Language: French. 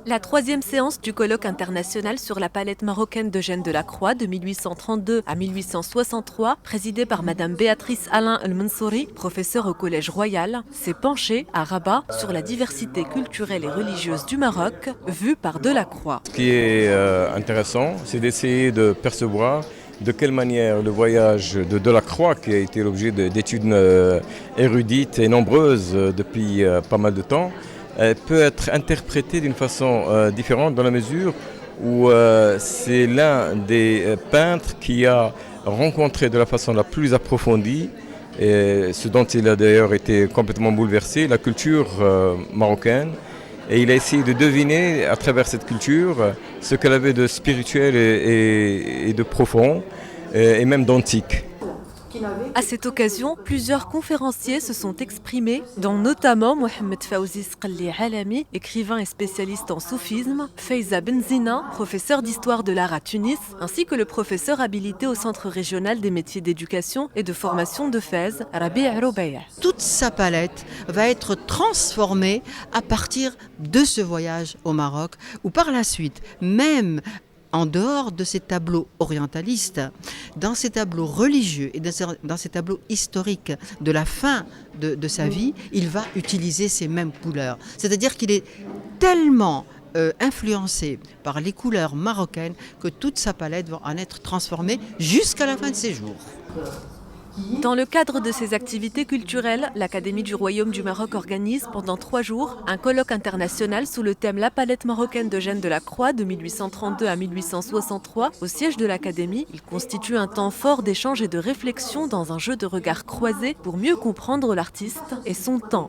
La troisième séance du colloque international sur la palette marocaine d'Eugène Delacroix de 1832 à 1863, présidée par Madame Béatrice Alain El-Mansouri, professeure au Collège Royal, s'est penchée à Rabat sur la diversité culturelle et religieuse du Maroc, vue par Delacroix. Ce qui est intéressant, c'est d'essayer de percevoir de quelle manière le voyage de Delacroix, qui a été l'objet d'études érudites et nombreuses depuis pas mal de temps, peut être interprété d'une façon différente dans la mesure où c'est l'un des peintres qui a rencontré de la façon la plus approfondie, et ce dont il a d'ailleurs été complètement bouleversé, la culture marocaine. Et il a essayé de deviner à travers cette culture ce qu'elle avait de spirituel et de profond, et même d'antique. À cette occasion, plusieurs conférenciers se sont exprimés, dont notamment Mohamed Fawzi Sqalli Alami, écrivain et spécialiste en soufisme, Faiza Benzina, professeur d'histoire de l'art à Tunis, ainsi que le professeur habilité au Centre régional des métiers d'éducation et de formation de Fès, Rabi' Roubaïa. Toute sa palette va être transformée à partir de ce voyage au Maroc, où par la suite, même en dehors de ces tableaux orientalistes, dans ces tableaux religieux et dans ces tableaux historiques de la fin de sa vie, il va utiliser ces mêmes couleurs. C'est-à-dire qu'il est tellement influencé par les couleurs marocaines que toute sa palette va en être transformée jusqu'à la fin de ses jours. Dans le cadre de ces activités culturelles, l'Académie du Royaume du Maroc organise pendant 3 jours un colloque international sous le thème La palette marocaine d'Eugène Delacroix de 1832 à 1863 au siège de l'Académie. Il constitue un temps fort d'échange et de réflexion dans un jeu de regards croisés pour mieux comprendre l'artiste et son temps.